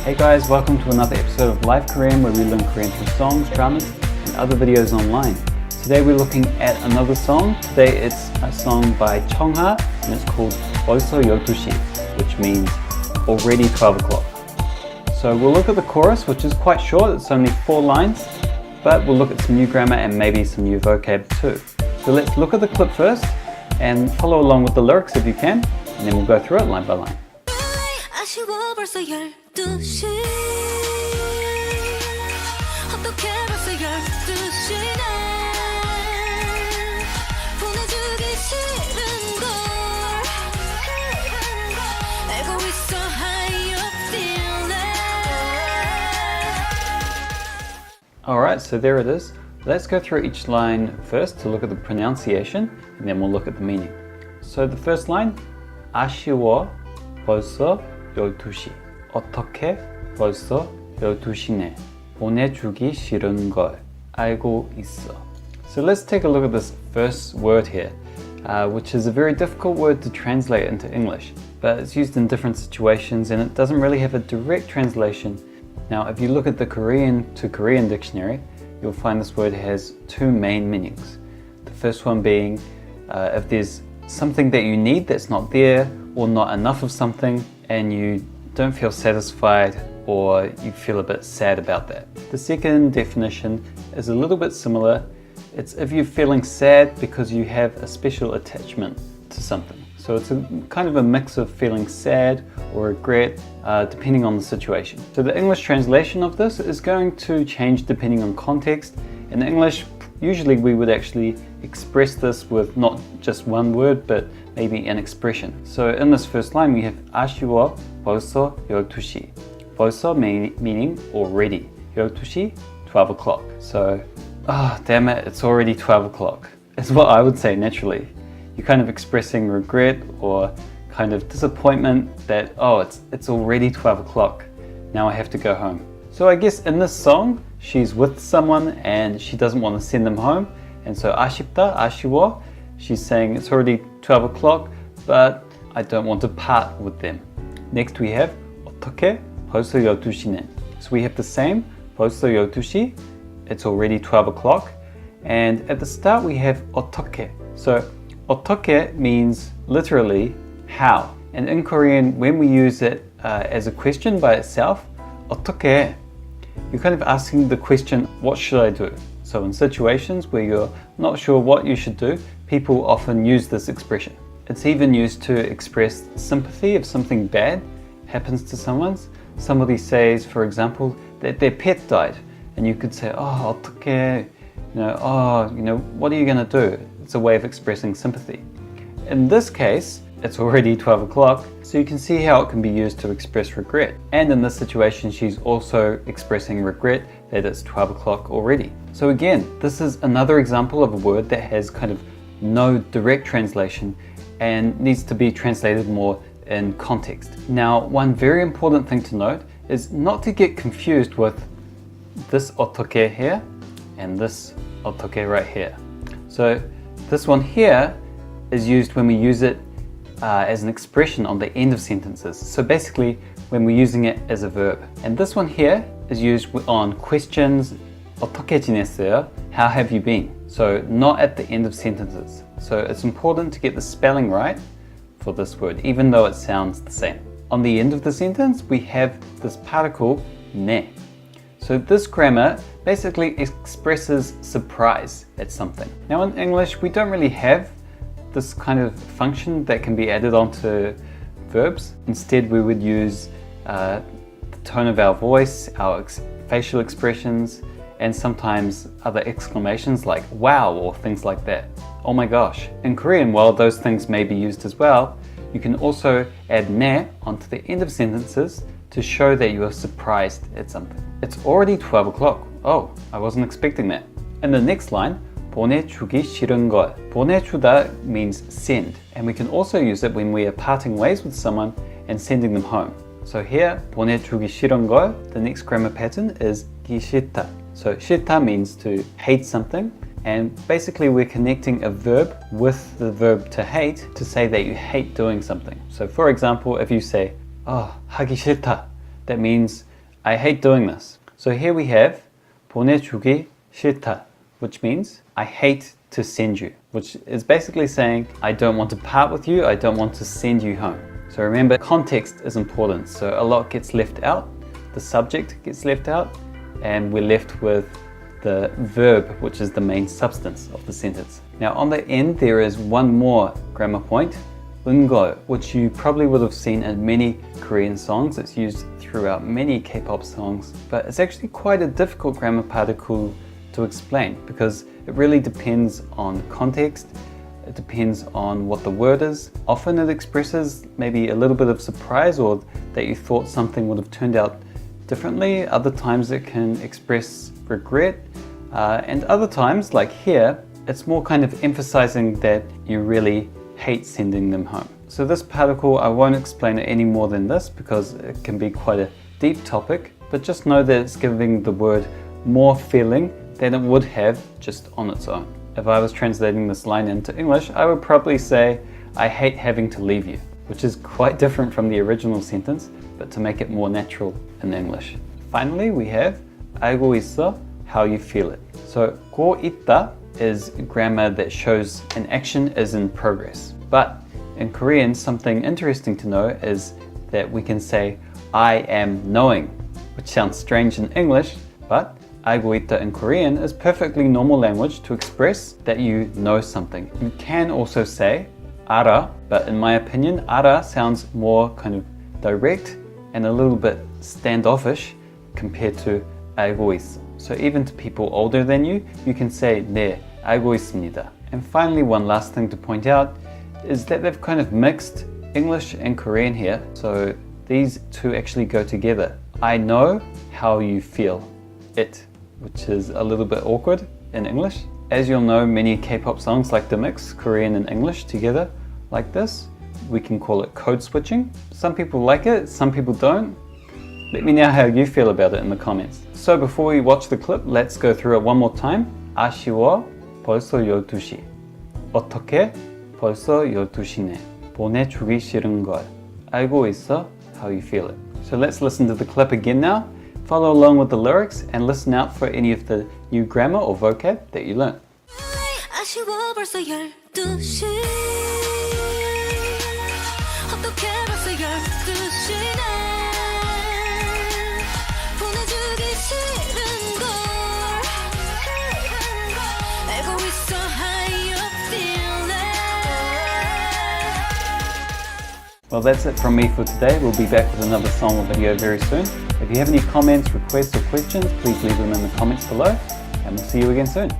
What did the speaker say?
Hey guys, welcome to another episode of Live Korean where we learn Korean through songs, dramas, and other videos online. Today we're looking at another song. Today it's a song by Chungha and it's called 벌써 12시, which means already 12 o'clock. So we'll look at the chorus, which is quite short, it's only 4 lines, but we'll look at some new grammar and maybe some new vocab too. So let's look at the clip first and follow along with the lyrics if you can, and then we'll go through it line by line. 아쉬워 벌써 12시 어떡해 벌써 12시네 보내주기 싫은걸 알고 있어 how you feeling. Alright, so there it is. Let's go through each line first to look at the pronunciation and then we'll look at the meaning. So the first line, 아쉬워 벌써 12시. 어떡해 벌써 12시네. 보내주기 싫은 걸 알고 있어. So let's take a look at this first word here, which is a very difficult word to translate into English, but it's used in different situations and it doesn't really have a direct translation. Now, if you look at the Korean to Korean dictionary, you'll find this word has 2 main meanings. The first one being if there's something that you need that's not there or not enough of something and you don't feel satisfied or you feel a bit sad about that. The second definition is a little bit similar. It's if you're feeling sad because you have a special attachment to something. So it's a kind of a mix of feeling sad or regret depending on the situation. So the English translation of this is going to change depending on context. In English, usually we would actually express this with not just one word, but maybe an expression. So in this first line, we have 아쉬워 벌써 12시. 벌써 meaning already. 12시, 12 o'clock. So, damn it, it's already 12 o'clock. Is what I would say naturally. You're kind of expressing regret or kind of disappointment that, it's already 12 o'clock. Now I have to go home. So I guess in this song, she's with someone and she doesn't want to send them home. And so 아쉽다, 아쉬워, she's saying it's already 12 o'clock, but I don't want to part with them. Next we have 어떡해 벌써 12시네. So we have the same, 벌써 12시, it's already 12 o'clock. And at the start we have 어떡해. So 어떡해 means literally how. And in Korean, when we use it as a question by itself, 어떡해, you're kind of asking the question, what should I do? So in situations where you're not sure what you should do, people often use this expression. It's even used to express sympathy if something bad happens to someone. Somebody says, for example, that their pet died, and you could say, 어떡해, what are you going to do? It's a way of expressing sympathy. In this case, it's already 12 o'clock, so you can see how it can be used to express regret. And in this situation, she's also expressing regret that it's 12 o'clock already. So again, this is another example of a word that has kind of no direct translation and needs to be translated more in context. Now, one very important thing to note is not to get confused with this 어떡해 here and this 어떡해 right here. So this one here is used when we use it as an expression on the end of sentences. So basically when we're using it as a verb. And this one here is used on questions, 어떻게 지냈어요? How have you been? So not at the end of sentences. So it's important to get the spelling right for this word, even though it sounds the same. On the end of the sentence, we have this particle, 네. So this grammar basically expresses surprise at something. Now in English, we don't really have this kind of function that can be added onto verbs. Instead, we would use the tone of our voice, our facial expressions, and sometimes other exclamations like wow or things like that. Oh my gosh. In Korean, while those things may be used as well, you can also add 네 onto the end of sentences to show that you are surprised at something. It's already 12 o'clock. Oh, I wasn't expecting that. In the next line, 보내주기 싫은 걸. 보내주다 means send, and we can also use it when we are parting ways with someone and sending them home. So here, 보내주기 싫은 걸, the next grammar pattern is 기 싫다. So 싫다 means to hate something, and basically we're connecting a verb with the verb to hate to say that you hate doing something. So for example, if you say, 하기 싫다, that means I hate doing this. So here we have 보내주기 싫다, which means I hate to send you, which is basically saying I don't want to part with you, I don't want to send you home. So remember, context is important. So a lot gets left out, the subject gets left out, and we're left with the verb, which is the main substance of the sentence. Now on the end there is one more grammar point, 은걸, which you probably would have seen in many Korean songs. It's used throughout many K-pop songs, but it's actually quite a difficult grammar particle to explain because it really depends on context, it depends on what the word is. Often it expresses maybe a little bit of surprise or that you thought something would have turned out differently. Other times it can express regret, and other times, like here, it's more kind of emphasizing that you really hate sending them home. So this particle, I won't explain it any more than this because it can be quite a deep topic, but just know that it's giving the word more feeling than it would have just on its own. If I was translating this line into English, I would probably say, I hate having to leave you, which is quite different from the original sentence, but to make it more natural in English. Finally, we have 알고 있어, how you feel it. So 고 있다 is grammar that shows an action is in progress. But in Korean, something interesting to know is that we can say I am knowing, which sounds strange in English, but 알고 있다 in Korean is perfectly normal language to express that you know something. You can also say 알아, but in my opinion, 알아 sounds more kind of direct and a little bit standoffish compared to 알고 있어. So even to people older than you, you can say 네, 알고 있습니다. And finally, one last thing to point out is that they've kind of mixed English and Korean here. So these two actually go together. I know how you feel it, which is a little bit awkward in English. As you'll know, many K-pop songs like to mix Korean and English together like this. We can call it code switching. Some people like it, some people don't. Let me know how you feel about it in the comments. So before we watch the clip, let's go through it one more time. 아쉬워, 벌써 12시. 어떡해, 벌써 12시네. 보내주기 싫은 걸. 알고 있어, how you feel it. So let's listen to the clip again now. Follow along with the lyrics and listen out for any of the new grammar or vocab that you learned. 아쉬워 벌써 12시 어떡해 벌써 12시네 보내주기 싫은걸 알고 있어 how you feel it. Well, that's it from me for today. We'll be back with another song or video very soon. If you have any comments, requests or questions, please leave them in the comments below and we'll see you again soon.